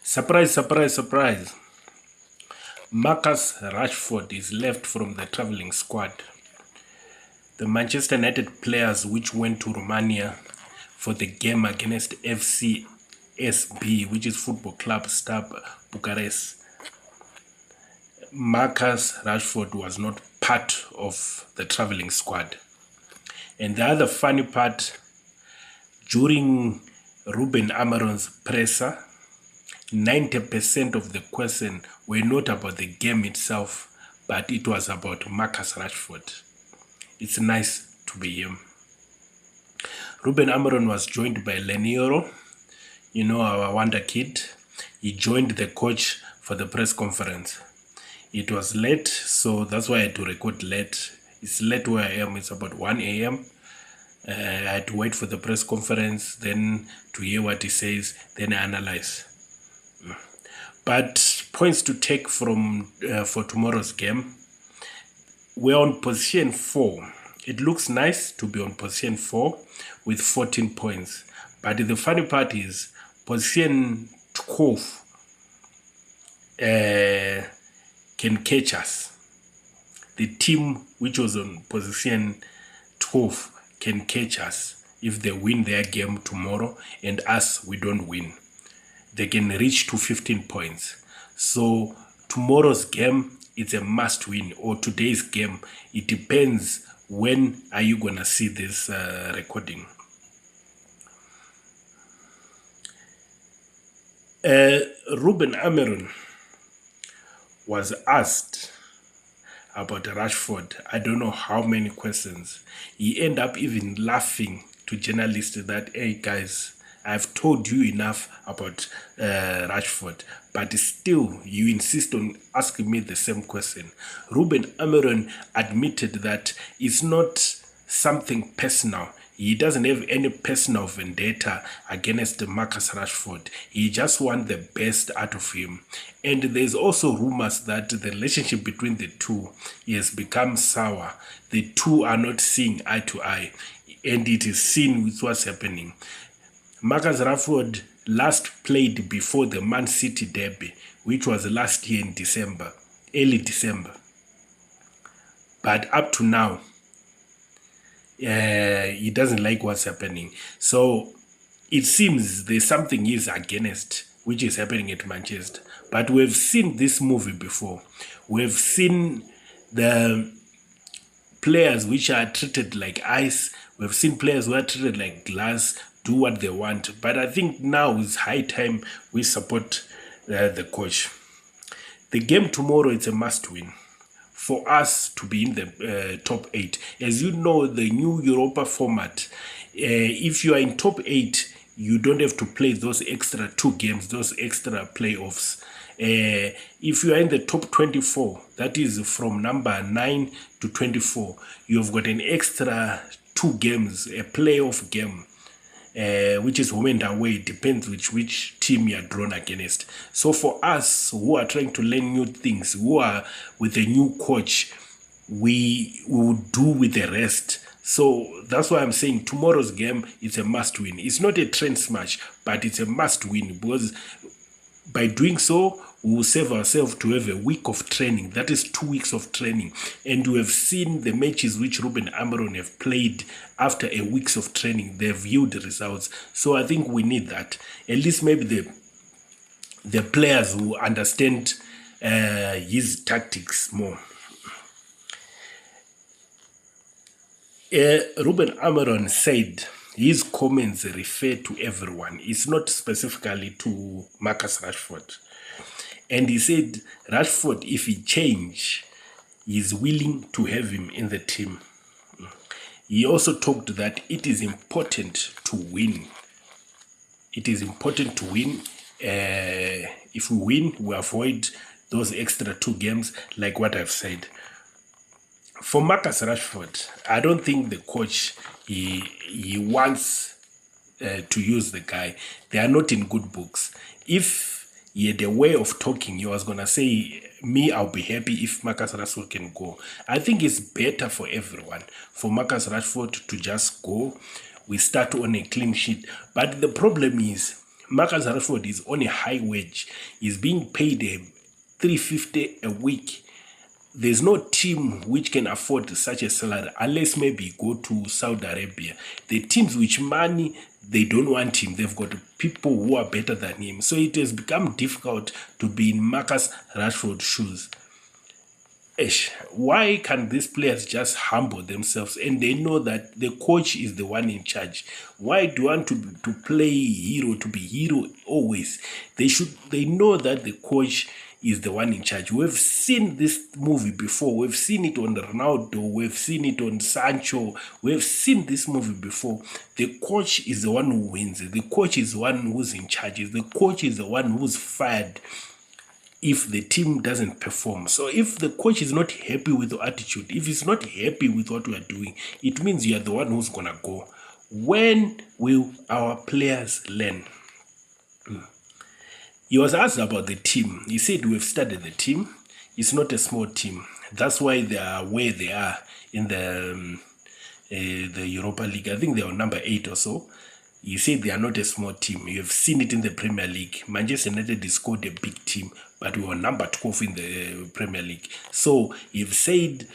Surprise, surprise, surprise. Marcus Rashford is left from the travelling squad. The Manchester United players which went to Romania for the game against FCSB, which is Football Club Steaua Bucuresti. Marcus Rashford was not part of the travelling squad. And the other funny part, during Ruben Amorim's presser, 90% of the question were not about the game itself, but it was about Marcus Rashford. It's nice to be him. Ruben Amorim was joined by Leny Yoro, our wonder kid. He joined the coach for the press conference. It was late, so that's why I had to record late. It's late where I am. It's about 1 a.m. I had to wait for the press conference, then to hear what he says, then I analyze. But points to take from for tomorrow's game. We're on position 4. It looks nice to be on position 4 with 14 points. But the funny part is position 12 can catch us. The team which was on position 12 can catch us if they win their game tomorrow and us, we don't win. They can reach to 15 points. So tomorrow's game, it's a must win, or today's game. It depends when are you going to see this recording. Ruben Amorim was asked about Rashford. I don't know how many questions. He ended up even laughing to journalists that, hey guys, I've told you enough about Rashford, but still you insist on asking me the same question. Ruben Amorim admitted that it's not something personal. He doesn't have any personal vendetta against Marcus Rashford. He just wants the best out of him. And there's also rumors that the relationship between the two has become sour. The two are not seeing eye to eye. And it is seen with what's happening. Marcus Rashford last played before the Man City derby, which was last year in December, early December. But up to now, he doesn't like what's happening. So it seems there's something he's against, which is happening at Manchester. But we've seen this movie before. We've seen the players which are treated like ice. We've seen players who are treated like glass, do what they want. But I think now is high time we support the coach. The game tomorrow, it's a must win for us to be in the top 8. As you know, the new Europa format, if you are in top 8, you don't have to play those extra 2 games, those extra playoffs. If you are in the top 24, that is from number 9 to 24, you've got an extra 2 games, a playoff game, which is home and away. It depends which team you are drawn against. So for us who are trying to learn new things, who are with a new coach, we will do with the rest. So that's why I'm saying tomorrow's game is a must win. It's not a trend smash, but it's a must win, because by doing so, we will save ourselves to have a week of training. That is 2 weeks of training. And we have seen the matches which Ruben Amorim have played after a week of training. They've viewed the results. So I think we need that. At least maybe the players who understand his tactics more. Ruben Amorim said his comments refer to everyone. It's not specifically to Marcus Rashford. And he said, Rashford, if he change, he's willing to have him in the team. He also talked that it is important to win. It is important to win. If we win, we avoid those extra 2 games, like what I've said. For Marcus Rashford, I don't think the coach, he wants to use the guy. They are not in good books. If he had a way of talking, he was going to say, me, I'll be happy if Marcus Rashford can go. I think it's better for everyone, for Marcus Rashford to just go. We start on a clean sheet. But the problem is, Marcus Rashford is on a high wage. He's being paid $350 a week. There's no team which can afford such a salary unless maybe go to Saudi Arabia. The teams which money, they don't want him. They've got people who are better than him. So it has become difficult to be in Marcus Rashford's shoes. Why can't these players just humble themselves and they know that the coach is the one in charge? Why do you want to play hero, to be hero always? They know that the coach is the one in charge. We've seen this movie before. We've seen it on Ronaldo. We've seen it on Sancho. We've seen this movie before. The coach is the one who wins. The coach is the one who's in charge. The coach is the one who's fired if the team doesn't perform. So if the coach is not happy with the attitude, if he's not happy with what we are doing, it means you are the one who's going to go. When will our players learn? He was asked about the team. He said, we've studied the team. It's not a small team. That's why they are where they are in the Europa League. I think they are number 8 or so. He said they are not a small team. You have seen it in the Premier League. Manchester United is called a big team, but we were number 12 in the Premier League. So you've said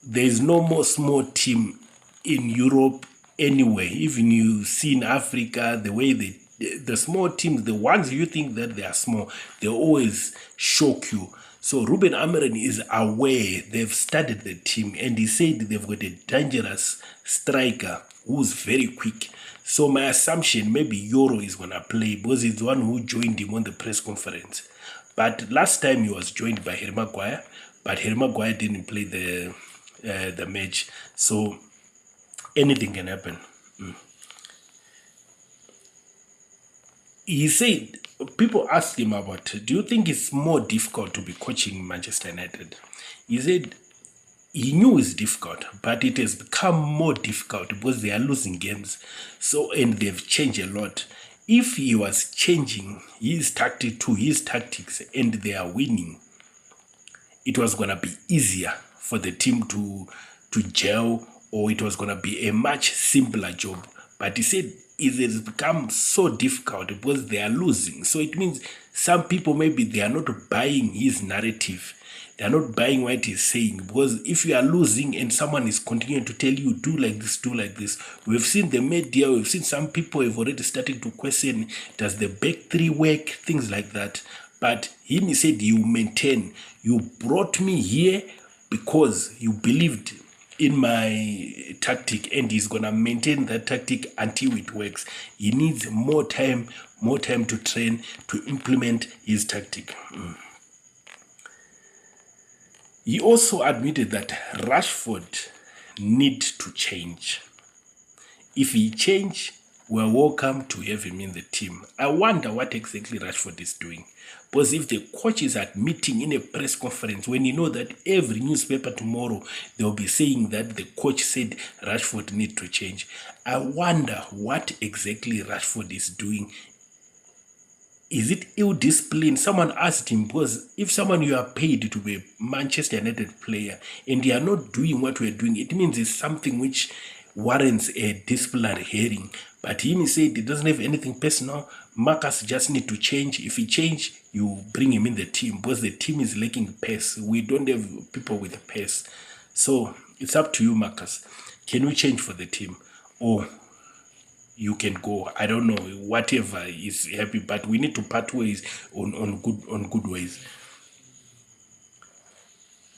there is no more small team in Europe anyway. Even you see in Africa, the way the small teams, the ones you think that they are small, they always shock you. So Ruben Amorim is aware. They've studied the team, and he said they've got a dangerous striker who's very quick. So my assumption, maybe Yoro is going to play because he's the one who joined him on the press conference. But last time he was joined by Harry Maguire, but Harry Maguire didn't play the match. So anything can happen. He said, people asked him about, do you think it's more difficult to be coaching Manchester United? He said he knew it's difficult, but it has become more difficult because they are losing games. So, and they've changed a lot. If he was changing his tactics, and they are winning, it was going to be easier for the team to gel, or it was going to be a much simpler job. But he said it has become so difficult because they are losing. So it means some people, maybe they are not buying his narrative. They are not buying what he's saying, because if you are losing and someone is continuing to tell you, do like this, do like this. We've seen the media, we've seen some people have already started to question, does the back three work, things like that. But he said, you maintain, you brought me here because you believed in my tactic, and he's going to maintain that tactic until it works. He needs more time to train, to implement his tactic. He also admitted that Rashford needs to change. If he change, we're welcome to have him in the team. I wonder what exactly Rashford is doing. Because if the coach is admitting in a press conference, when you know that every newspaper tomorrow, they'll be saying that the coach said Rashford needs to change. I wonder what exactly Rashford is doing. Is it ill discipline? Someone asked him, because if someone you are paid to be a Manchester United player and they are not doing what we're doing, it means it's something which warrants a disciplinary hearing. But he said it doesn't have anything personal. Marcus just need to change. If he change, you bring him in the team, because the team is lacking pace. We don't have people with pace. So it's up to you, Marcus. Can we change for the team? Or you can go. I don't know, whatever is happy, but we need to part ways on good ways.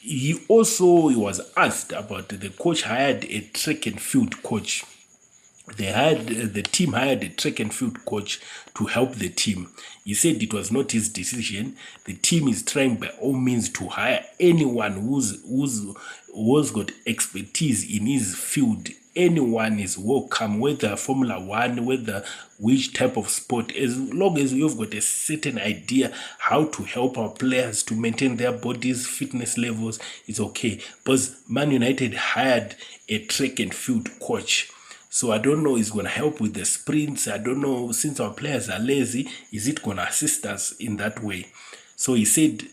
He was asked about the coach hired a track and field coach. The team hired a track and field coach to help the team. He said it was not his decision. The team is trying by all means to hire anyone who's got expertise in his field. Anyone is welcome, whether Formula One, whether which type of sport, as long as you've got a certain idea how to help our players to maintain their bodies, fitness levels, it's okay. Because Man United hired a track and field coach. So I don't know, it's going to help with the sprints. I don't know, since our players are lazy, is it going to assist us in that way? So he said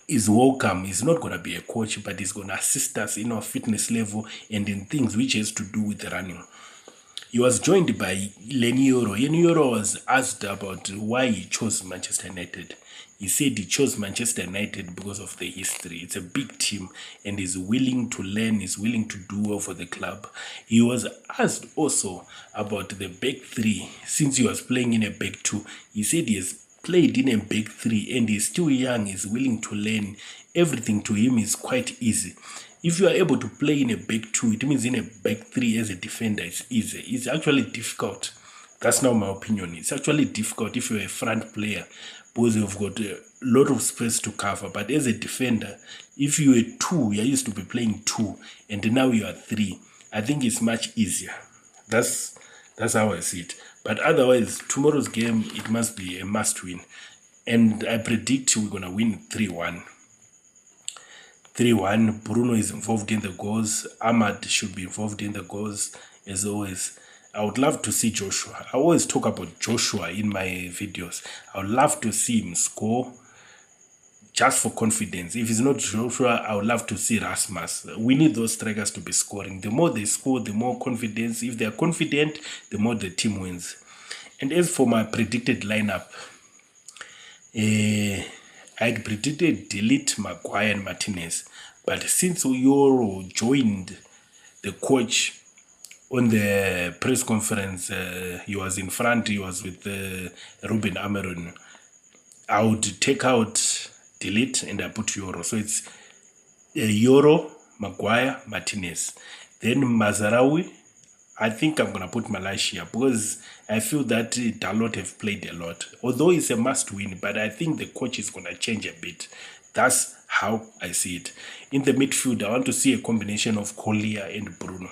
is welcome. He's not going to be a coach, but he's going to assist us in our fitness level and in things which has to do with the running. He was joined by Leny Yoro. Leny Yoro was asked about why he chose Manchester United. He said he chose Manchester United because of the history. It's a big team and is willing to learn, is willing to do well for the club. He was asked also about the back three. Since he was playing in a back two, he said he has played in a back three and he's still young, is willing to learn. Everything to him is quite easy. If you are able to play in a back two, it means in a back three as a defender, it's easy. It's actually difficult. That's not my opinion. It's actually difficult if you're a front player because you've got a lot of space to cover. But as a defender, if you're a two, you're used to be playing two, and now you are three, I think it's much easier. That's how I see it. But otherwise, tomorrow's game, it must be a must win. And I predict we're going to win 3-1. 3-1. Bruno is involved in the goals. Ahmad should be involved in the goals as always. I would love to see Joshua. I always talk about Joshua in my videos. I would love to see him score just for confidence. If it's not Joshua, I would love to see Rasmus. We need those strikers to be scoring. The more they score, the more confidence. If they are confident, the more the team wins. And as for my predicted lineup, I'd predicted Delete, Maguire and Martinez. But since Yoro joined the coach on the press conference, he was in front, he was with Ruben Amorim, I would take out Delete and I put Yoro. So it's Yoro, Maguire, Martinez. Then Mazarawi, I think I'm going to put Malaysia because I feel that Dalot have played a lot. Although it's a must win, but I think the coach is going to change a bit. That's how I see it. In the midfield, I want to see a combination of Collier and Bruno.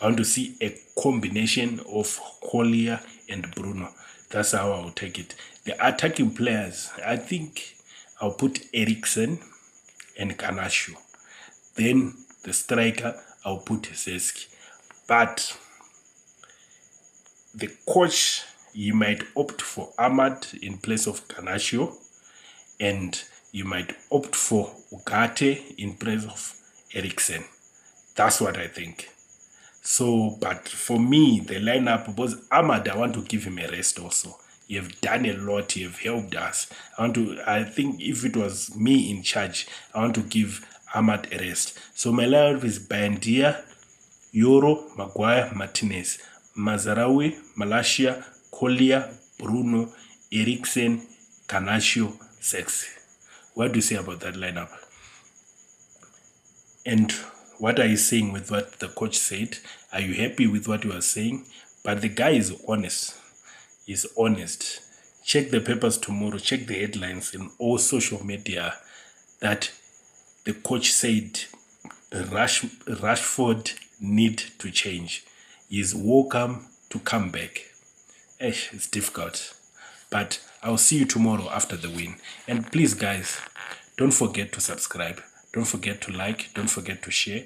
I want to see a combination of Collier and Bruno. That's how I'll take it. The attacking players, I think I'll put Eriksen and Kanashu. Then the striker, I'll put Zeski. But the coach, he might opt for Ahmad in place of Kanashu, and you might opt for Ugarte in place of Eriksen. That's what I think. So, but for me, the lineup, because Ahmad, I want to give him a rest also. You have done a lot, you have helped us. I think if it was me in charge, I want to give Ahmad a rest. So my lineup is Bandia, Yoro, Maguire, Martinez, Mazarawi, Malaysia, Collier, Bruno, Eriksen, Kanashu, Sex. What do you say about that lineup? And what are you saying with what the coach said? Are you happy with what you are saying? But the guy is honest. He's honest. Check the papers tomorrow. Check the headlines in all social media that the coach said Rashford need to change. He's welcome to come back. It's difficult. But I'll see you tomorrow after the win. And please, guys, don't forget to subscribe. Don't forget to like. Don't forget to share.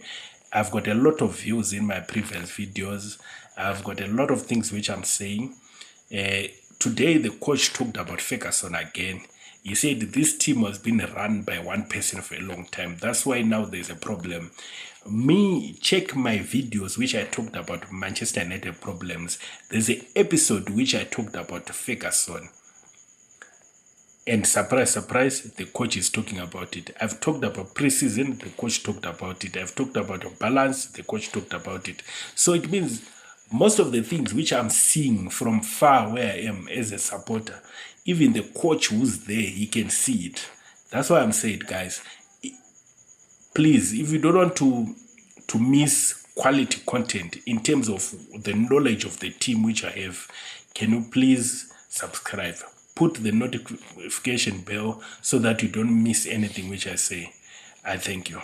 I've got a lot of views in my previous videos. I've got a lot of things which I'm saying. Today, the coach talked about Ferguson again. He said this team has been run by one person for a long time. That's why now there's a problem. Check my videos which I talked about Manchester United problems. There's an episode which I talked about Ferguson. And surprise, surprise, the coach is talking about it. I've talked about preseason, the coach talked about it. I've talked about a balance, the coach talked about it. So it means most of the things which I'm seeing from far where I am as a supporter, even the coach who's there, he can see it. That's why I'm saying, guys, please, if you don't want to miss quality content in terms of the knowledge of the team which I have, can you please subscribe? Put the notification bell so that you don't miss anything which I say. I thank you.